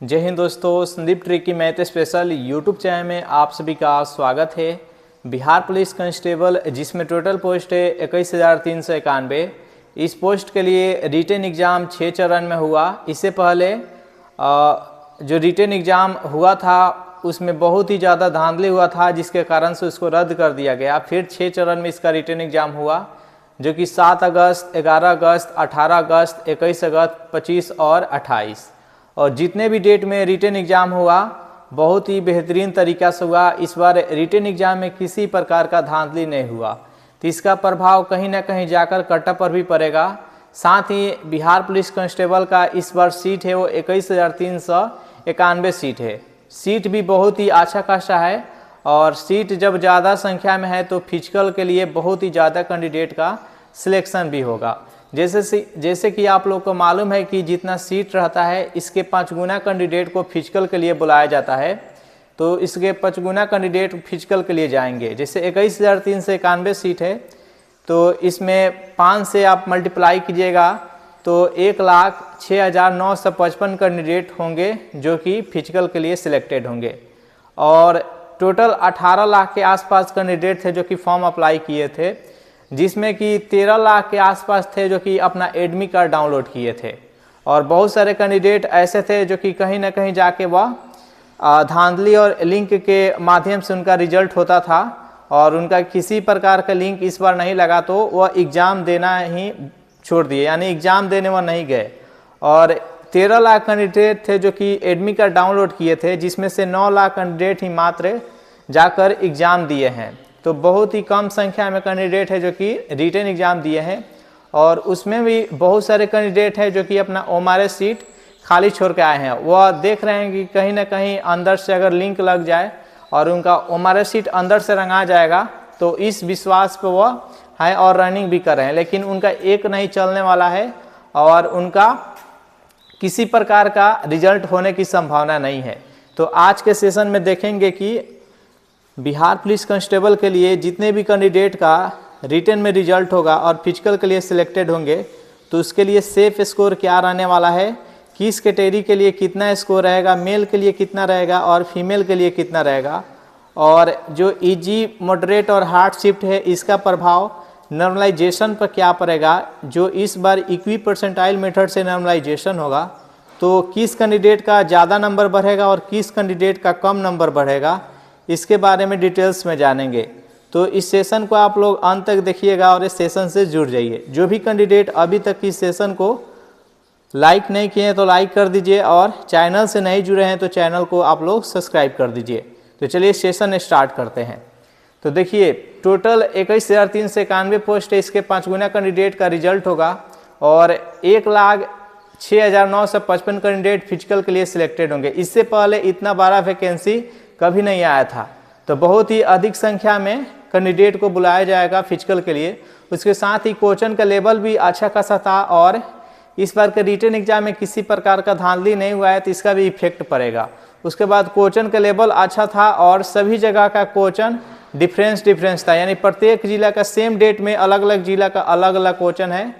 जय हिंद दोस्तों, Sandeep tricky math special YouTube channel में आप सभी का स्वागत है। बिहार पुलिस कांस्टेबल जिसमें टोटल पोस्ट है 21,391। इस पोस्ट के लिए रिटन एग्ज़ाम 6 चरण में हुआ। इससे पहले जो रिटन एग्ज़ाम हुआ था उसमें बहुत ही ज़्यादा धांधली हुआ था, जिसके कारण से उसको रद्द कर दिया गया। फिर 6 चरण में इसका रिटन एग्ज़ाम हुआ, जो कि 7 अगस्त, 11 अगस्त, 18 अगस्त, 21 अगस्त, 25 और 28। और जितने भी डेट में रिटन एग्ज़ाम हुआ बहुत ही बेहतरीन तरीक़ा से हुआ। इस बार रिटन एग्ज़ाम में किसी प्रकार का धांधली नहीं हुआ, तो इसका प्रभाव कहीं ना कहीं जाकर कटअप पर भी पड़ेगा। साथ ही बिहार पुलिस कांस्टेबल का इस बार सीट है वो 21,391 सीट है। सीट भी बहुत ही अच्छा खासा है, और सीट जब ज़्यादा संख्या में है तो फिजिकल के लिए बहुत ही ज़्यादा कैंडिडेट का सिलेक्शन भी होगा। जैसे कि आप लोग को मालूम है कि जितना सीट रहता है इसके 5 गुना कैंडिडेट को फिजिकल के लिए बुलाया जाता है, तो इसके 5 गुना कैंडिडेट फिजिकल के लिए जाएंगे। जैसे 21,391 सीट है, तो इसमें 5 से आप मल्टीप्लाई कीजिएगा तो 1,06,955 कैंडिडेट होंगे जो कि फिजिकल के लिए सिलेक्टेड होंगे। और टोटल 18 लाख के आसपास कैंडिडेट थे जो कि फॉर्म अप्लाई किए थे, जिसमें कि 13 लाख के आसपास थे जो कि अपना एडमिट कार्ड डाउनलोड किए थे। और बहुत सारे कैंडिडेट ऐसे थे जो कि कहीं ना कहीं जाके वह धांधली और लिंक के माध्यम से उनका रिजल्ट होता था, और उनका किसी प्रकार का लिंक इस बार नहीं लगा, तो वह एग्ज़ाम देना ही छोड़ दिए, यानी एग्ज़ाम देने वह नहीं गए। और 13 लाख कैंडिडेट थे जो कि एडमिट कार्ड डाउनलोड किए थे, जिसमें से 9 लाख कैंडिडेट ही मात्र जाकर एग्ज़ाम दिए हैं। तो बहुत ही कम संख्या में कैंडिडेट है जो कि रिटन एग्ज़ाम दिए हैं। और उसमें भी बहुत सारे कैंडिडेट हैं जो कि अपना ओमारे सीट खाली छोड़ के आए हैं। वह देख रहे हैं कि कहीं ना कहीं अंदर से अगर लिंक लग जाए और उनका ओमारे सीट अंदर से रंगा जाएगा, तो इस विश्वास पे वह है और रनिंग भी कर रहे हैं। लेकिन उनका एक नहीं चलने वाला है और उनका किसी प्रकार का रिजल्ट होने की संभावना नहीं है। तो आज के सेशन में देखेंगे कि बिहार पुलिस कांस्टेबल के लिए जितने भी कैंडिडेट का रिटन में रिजल्ट होगा और फिजिकल के लिए सिलेक्टेड होंगे, तो उसके लिए सेफ स्कोर क्या रहने वाला है, किस कैटेगरी के लिए कितना स्कोर रहेगा, मेल के लिए कितना रहेगा और फीमेल के लिए कितना रहेगा, और जो इजी, मॉडरेट और हार्ड शिफ्ट है इसका प्रभाव नॉर्मलाइजेशन पर क्या पड़ेगा। जो इस बार इक्वी परसेंटाइल मेथड से नॉर्मलाइजेशन होगा, तो किस कैंडिडेट का ज़्यादा नंबर बढ़ेगा और किस कैंडिडेट का कम नंबर बढ़ेगा, इसके बारे में डिटेल्स में जानेंगे। तो इस सेशन को आप लोग अंत तक देखिएगा और इस सेशन से जुड़ जाइए। जो भी कैंडिडेट अभी तक इस सेशन को लाइक नहीं किए हैं तो लाइक कर दीजिए, और चैनल से नहीं जुड़े हैं तो चैनल को आप लोग सब्सक्राइब कर दीजिए। तो चलिए सेशन स्टार्ट करते हैं। तो देखिए, टोटल 21,391 पोस्ट है, इसके 5 गुना कैंडिडेट का रिजल्ट होगा, और 1,06,955 कैंडिडेट फिजिकल के लिए सिलेक्टेड होंगे। इससे पहले इतना बड़ा वैकेंसी कभी नहीं आया था, तो बहुत ही अधिक संख्या में कैंडिडेट को बुलाया जाएगा फिजिकल के लिए। उसके साथ ही क्वेश्चन का लेवल भी अच्छा खासा था, और इस बार के रिटन एग्जाम में किसी प्रकार का धांधली नहीं हुआ है, तो इसका भी इफेक्ट पड़ेगा। उसके बाद क्वेश्चन का लेवल अच्छा था, और सभी जगह का क्वेश्चन डिफरेंस था, यानी प्रत्येक जिला का सेम डेट में अलग अलग जिला का अलग अलग क्वेश्चन है।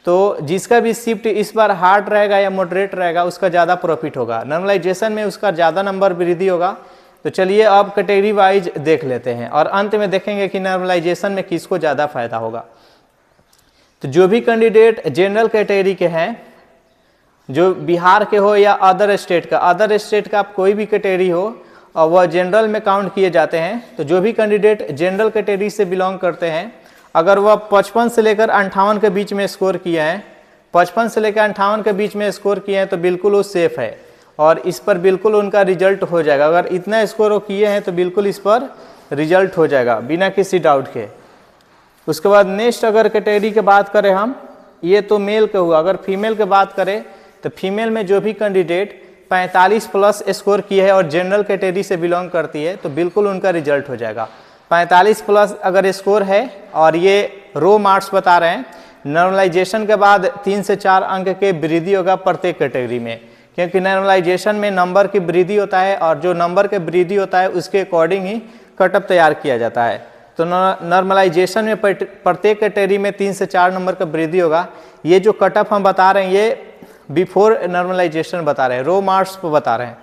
तो जिसका भी शिफ्ट इस बार हार्ड रहेगा या मॉडरेट रहेगा उसका ज़्यादा प्रॉफिट होगा, नॉर्मलाइजेशन में उसका ज़्यादा नंबर वृद्धि होगा। तो चलिए अब कैटेगरी वाइज देख लेते हैं, और अंत में देखेंगे कि नॉर्मलाइजेशन में किसको ज़्यादा फायदा होगा। तो जो भी कैंडिडेट जनरल कैटेगरी के हैं, जो बिहार के हो या अदर स्टेट का आप कोई भी कैटेगरी हो, और वह जनरल में काउंट किए जाते हैं। तो जो भी कैंडिडेट जनरल कैटेगरी से बिलोंग करते हैं, अगर वह 55 से लेकर 58 के बीच में स्कोर किए हैं, 55 से लेकर 58 के बीच में स्कोर किए हैं, तो बिल्कुल वो सेफ है और इस पर बिल्कुल उनका रिजल्ट हो जाएगा। अगर इतना स्कोर वो किए हैं तो बिल्कुल इस पर रिजल्ट हो जाएगा बिना किसी डाउट के। उसके बाद नेक्स्ट अगर कैटेगरी की बात करें हम, ये तो मेल का हुआ। अगर फीमेल की बात करें तो फीमेल में जो भी कैंडिडेट 45 प्लस स्कोर किए है और जनरल कैटेगरी से बिलोंग करती है, तो बिल्कुल उनका रिजल्ट हो जाएगा। 45 प्लस अगर स्कोर है, और ये रो मार्क्स बता रहे हैं, नॉर्मलाइजेशन के बाद 3 से 4 अंक के वृद्धि होगा प्रत्येक कैटेगरी में, क्योंकि नॉर्मलाइजेशन में नंबर की वृद्धि होता है, और जो नंबर के वृद्धि होता है उसके अकॉर्डिंग ही कटअप तैयार किया जाता है। तो नॉर्मलाइजेशन में प्रत्येक कैटेगरी में 3 से 4 नंबर का वृद्धि होगा। ये जो कटअप हम बता रहे हैं ये बिफोर नॉर्मलाइजेशन बता रहे हैं, रो मार्क्स पर बता रहे हैं।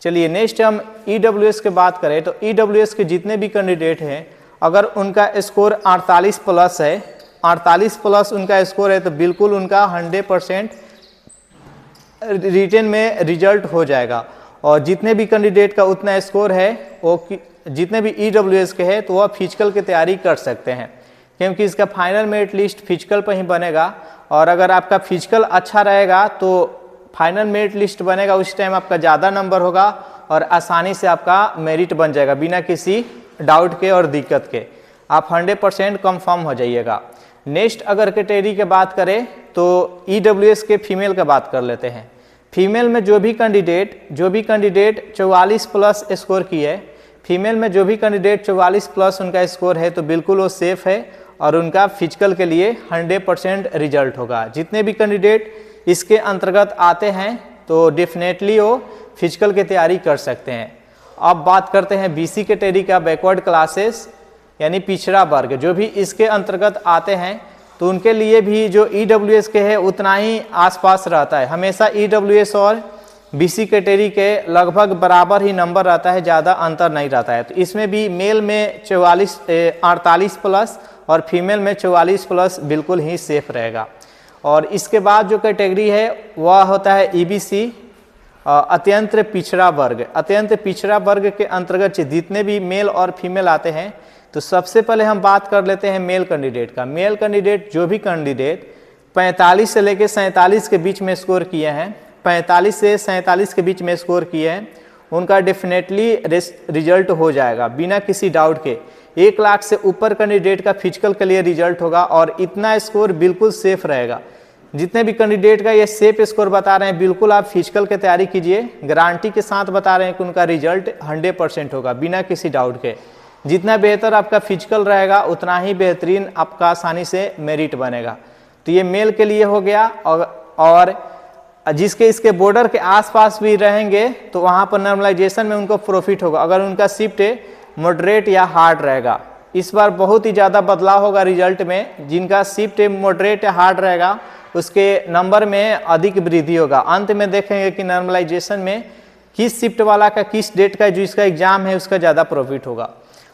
चलिए नेक्स्ट हम EWS की बात करें तो EWS के जितने भी कैंडिडेट हैं अगर उनका स्कोर 48 प्लस है, 48 प्लस उनका स्कोर है तो बिल्कुल उनका 100% रिटन में रिजल्ट हो जाएगा। और जितने भी कैंडिडेट का उतना स्कोर है वो जितने भी EWS के हैं तो वह फिजिकल की तैयारी कर सकते हैं, क्योंकि इसका फाइनल मेरिट लिस्ट फिजिकल पर ही बनेगा। और अगर आपका फिजिकल अच्छा रहेगा तो फाइनल मेरिट लिस्ट बनेगा, उस टाइम आपका ज़्यादा नंबर होगा और आसानी से आपका मेरिट बन जाएगा बिना किसी डाउट के और दिक्कत के। आप 100% कंफर्म हो जाइएगा। नेक्स्ट अगर कैटेगरी की बात करें तो EWS के फीमेल का बात कर लेते हैं। फीमेल में जो भी कैंडिडेट 44 प्लस स्कोर किए, फीमेल में जो भी कैंडिडेट 44 प्लस उनका स्कोर है तो बिल्कुल वो सेफ़ है और उनका फिजिकल के लिए 100% रिजल्ट होगा। जितने भी कैंडिडेट इसके अंतर्गत आते हैं तो डेफिनेटली वो फिजिकल की तैयारी कर सकते हैं। अब बात करते हैं BC कैटेगरी का, बैकवर्ड क्लासेस यानी पिछड़ा वर्ग, जो भी इसके अंतर्गत आते हैं तो उनके लिए भी जो EWS के है उतना ही आसपास रहता है। हमेशा EWS और BC कैटेगरी के लगभग बराबर ही नंबर रहता है, ज़्यादा अंतर नहीं रहता है। तो इसमें भी मेल में 48 प्लस और फीमेल में 44 प्लस बिल्कुल ही सेफ रहेगा। और इसके बाद जो कैटेगरी है वह होता है EBC, अत्यंत पिछड़ा वर्ग। अत्यंत पिछड़ा वर्ग के अंतर्गत जितने भी मेल और फीमेल आते हैं तो सबसे पहले हम बात कर लेते हैं मेल कैंडिडेट का। मेल कैंडिडेट जो भी कैंडिडेट 45 से लेकर 47 के बीच में स्कोर किए हैं, 45 से 47 के बीच में स्कोर किए हैं, उनका डेफिनेटली रिजल्ट हो जाएगा बिना किसी डाउट के। 1 लाख से ऊपर कैंडिडेट का फिजिकल के लिए रिजल्ट होगा और इतना स्कोर बिल्कुल सेफ रहेगा। जितने भी कैंडिडेट का ये सेफ स्कोर बता रहे हैं बिल्कुल आप फिजिकल की तैयारी कीजिए, गारंटी के साथ बता रहे हैं कि उनका रिजल्ट 100% होगा बिना किसी डाउट के। जितना बेहतर आपका फिजिकल रहेगा उतना ही बेहतरीन आपका आसानी से मेरिट बनेगा। तो ये मेल के लिए हो गया। और जिसके इसके बॉर्डर के आसपास भी रहेंगे तो वहाँ पर नॉर्मलाइजेशन में उनको प्रॉफिट होगा अगर उनका शिफ्ट मॉडरेट या हार्ड रहेगा। इस बार बहुत ही ज़्यादा बदलाव होगा रिजल्ट में। जिनका शिफ्ट मॉडरेट या हार्ड रहेगा उसके नंबर में अधिक वृद्धि होगा। अंत में देखेंगे कि नॉर्मलाइजेशन में किस शिफ्ट वाला का किस डेट का जो इसका एग्जाम है उसका ज़्यादा प्रॉफिट होगा।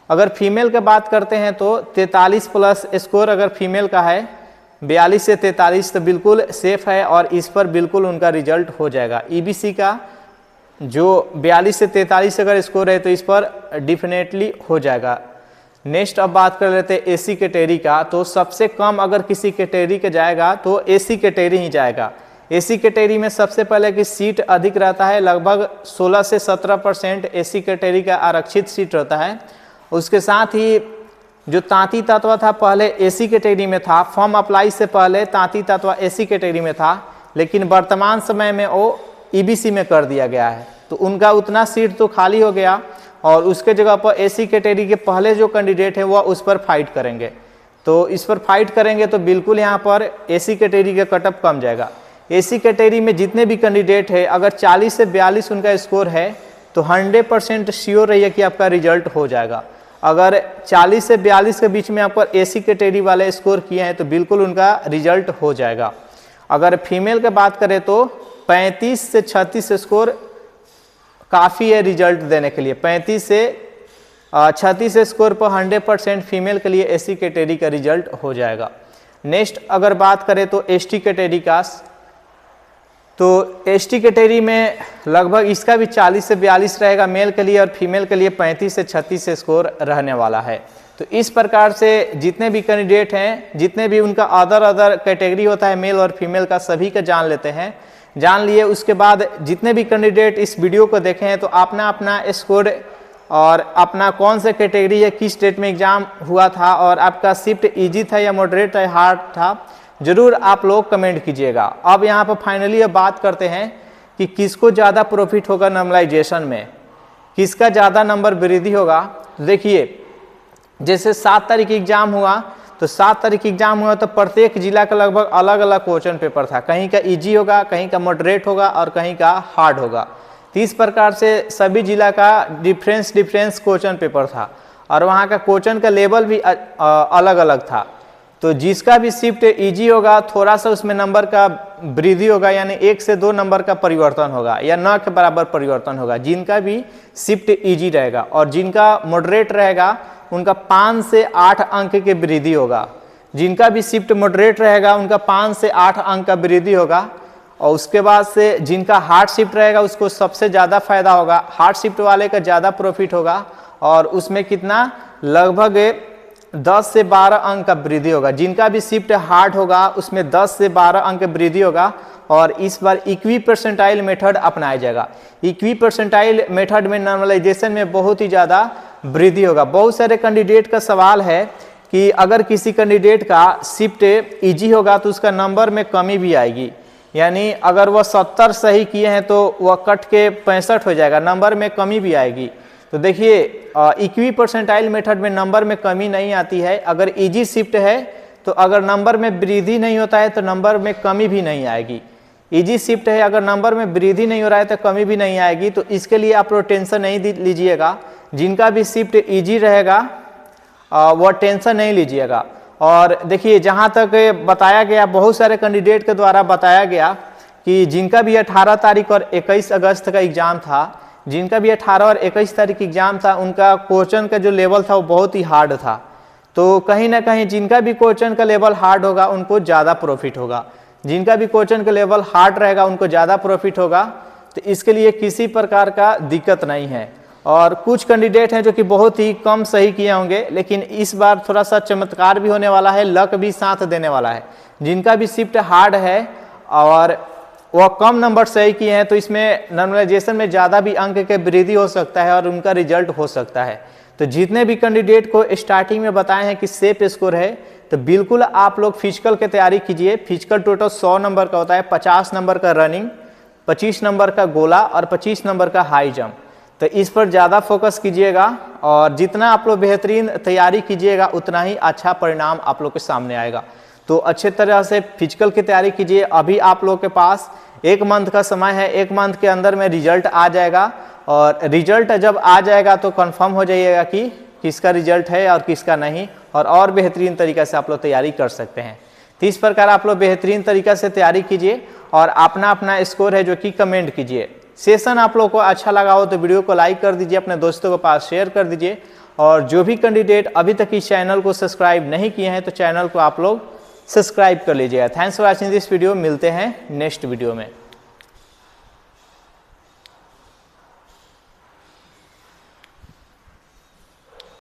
अगर फीमेल की बात करते हैं तो 43 प्लस स्कोर अगर फीमेल का है, 42 से 43 तो बिल्कुल सेफ है और इस पर बिल्कुल उनका रिजल्ट हो जाएगा। EBC का जो 42 से 43 अगर स्कोर है तो इस पर डेफिनेटली हो जाएगा। नेक्स्ट अब बात कर लेते हैं AC कैटेगरी का। तो सबसे कम अगर किसी कैटेगरी के जाएगा तो AC कैटेगरी ही जाएगा। AC कैटेगरी में सबसे पहले कि सीट अधिक रहता है, लगभग 16 से 17% AC कैटेगरी का आरक्षित सीट रहता है। उसके साथ ही जो तांती तत्व था पहले AC कैटेगरी में था, फॉर्म अप्लाई से पहले तांती तत्व AC कैटेगरी में था, लेकिन वर्तमान समय में वो EBC में कर दिया गया है। तो उनका उतना सीट तो खाली हो गया और उसके जगह पर AC कैटेगरी के पहले जो कैंडिडेट है वह उस पर फाइट करेंगे। तो इस पर फाइट करेंगे तो बिल्कुल यहाँ पर AC कैटेगरी का कटअप कम जाएगा। AC कैटेगरी में जितने भी कैंडिडेट है अगर 40 से 42 उनका स्कोर है तो 100% श्योर रहिए कि आपका रिजल्ट हो जाएगा। अगर 40 से 42 के बीच में आपका AC कैटेगरी वाले स्कोर किए हैं तो बिल्कुल उनका रिजल्ट हो जाएगा। अगर फीमेल की बात करें तो 35 से 36 स्कोर काफ़ी है रिजल्ट देने के लिए। 35 से 36 स्कोर पर 100% फीमेल के लिए AC कैटेगरी का रिजल्ट हो जाएगा। नेक्स्ट अगर बात करें तो ST कैटेगरी का, तो ST कैटेगरी में लगभग इसका भी 40 से 42 रहेगा मेल के लिए और फीमेल के लिए 35 से 36 स्कोर रहने वाला है। तो इस प्रकार से जितने भी कैंडिडेट हैं, जितने भी उनका अदर कैटेगरी होता है मेल और फीमेल का, सभी का जान लेते हैं। जान लिए उसके बाद जितने भी कैंडिडेट इस वीडियो को देखे हैं तो अपना अपना स्कोर और अपना कौन सा कैटेगरी है, किस डेट में एग्जाम हुआ था और आपका शिफ्ट इजी था या मॉडरेट या हार्ड था, जरूर आप लोग कमेंट कीजिएगा। अब यहाँ पर फाइनली अब बात करते हैं कि किसको ज़्यादा प्रॉफिट होगा नॉर्मलाइजेशन में, किसका ज़्यादा नंबर वृद्धि होगा। देखिए जैसे 7 तारीख एग्जाम हुआ तो 7 तारीख एग्जाम हुआ तो प्रत्येक जिला का लगभग अलग अलग क्वेश्चन पेपर था। कहीं का इजी होगा, कहीं का मॉडरेट होगा और कहीं का हार्ड होगा। तो इस प्रकार से सभी जिला का डिफरेंस क्वेश्चन पेपर था और वहाँ का क्वेश्चन का लेवल भी अलग अलग था। तो जिसका भी शिफ्ट इजी होगा थोड़ा सा उसमें नंबर का वृद्धि होगा, यानी 1 से 2 नंबर का परिवर्तन होगा या न के बराबर परिवर्तन होगा जिनका भी शिफ्ट इजी रहेगा। और जिनका मॉडरेट रहेगा उनका 5 से 8 अंक के वृद्धि होगा। जिनका भी शिफ्ट मॉडरेट रहेगा उनका 5 से 8 अंक का वृद्धि होगा। और उसके बाद से जिनका हार्ड शिफ्ट रहेगा उसको सबसे ज़्यादा फायदा होगा, हार्ड शिफ्ट वाले का ज़्यादा प्रॉफिट होगा और उसमें कितना लगभग 10 से 12 अंक का वृद्धि होगा। जिनका भी शिफ्ट हार्ड होगा उसमें 10 से 12 अंक वृद्धि होगा। और इस बार इक्वी परसेंटाइल मेथड अपनाया जाएगा। इक्वी परसेंटाइल मेथड में नॉर्मलाइजेशन में बहुत ही ज़्यादा वृद्धि होगा। बहुत सारे कैंडिडेट का सवाल है कि अगर किसी कैंडिडेट का शिफ्ट इजी होगा तो उसका नंबर में कमी भी आएगी, यानी अगर वह 70 सही किए हैं तो वह कट के 65 हो जाएगा, नंबर में कमी भी आएगी। तो देखिए इक्वी परसेंटाइल मेथड में नंबर में कमी नहीं आती है। अगर इजी शिफ्ट है तो अगर नंबर में वृद्धि नहीं होता है तो नंबर में कमी भी नहीं आएगी। इजी शिफ्ट है, अगर नंबर में वृद्धि नहीं हो रहा है तो कमी भी नहीं आएगी। तो इसके लिए आप लोग टेंशन नहीं लीजिएगा। जिनका भी शिफ्ट इजी रहेगा वह टेंशन नहीं लीजिएगा। और देखिए जहाँ तक बताया गया, बहुत सारे कैंडिडेट के द्वारा बताया गया कि जिनका भी 18 तारीख और 21 अगस्त का एग्ज़ाम था, जिनका भी 18 और 21 तारीख एग्जाम था, उनका क्वेश्चन का जो लेवल था वो बहुत ही हार्ड था। तो कहीं ना कहीं जिनका भी क्वेश्चन का लेवल हार्ड होगा उनको ज़्यादा प्रॉफिट होगा। जिनका भी क्वेश्चन का लेवल हार्ड रहेगा उनको ज़्यादा प्रॉफिट होगा। तो इसके लिए किसी प्रकार का दिक्कत नहीं है। और कुछ कैंडिडेट हैं जो कि बहुत ही कम सही किए होंगे, लेकिन इस बार थोड़ा सा चमत्कार भी होने वाला है, लक भी साथ देने वाला है। जिनका भी शिफ्ट हार्ड है और वह कम नंबर सही किए हैं तो इसमें नॉर्मलाइजेशन में ज़्यादा भी अंक के वृद्धि हो सकता है और उनका रिजल्ट हो सकता है। तो जितने भी कैंडिडेट को स्टार्टिंग में बताए हैं कि सेफ स्कोर है, तो बिल्कुल आप लोग फिजिकल की तैयारी कीजिए। फिजिकल टोटल 100 नंबर का होता है, 50 नंबर का रनिंग, 25 नंबर का गोला और 25 नंबर का हाई जंप। तो इस पर ज़्यादा फोकस कीजिएगा और जितना आप लोग बेहतरीन तैयारी कीजिएगा उतना ही अच्छा परिणाम आप लोग के सामने आएगा। तो अच्छे तरह से फिजिकल की तैयारी कीजिए। अभी आप लोग के पास 1 मंथ का समय है, 1 मंथ के अंदर में रिजल्ट आ जाएगा और रिजल्ट जब आ जाएगा तो कंफर्म हो जाइएगा कि किसका रिजल्ट है और किसका नहीं, और बेहतरीन तरीक़े से आप लोग तैयारी कर सकते हैं। तो इस प्रकार आप लोग बेहतरीन तरीक़े से तैयारी कीजिए और अपना अपना स्कोर है जो कि कमेंट कीजिए। सेशन आप लोग को अच्छा लगा हो तो वीडियो को लाइक कर दीजिए, अपने दोस्तों के पास शेयर कर दीजिए। और जो भी कैंडिडेट अभी तक इस चैनल को सब्सक्राइब नहीं किए हैं तो चैनल को आप लोग सब्सक्राइब कर लीजिएगा। Thanks for watching this video. मिलते हैं नेक्स्ट वीडियो में।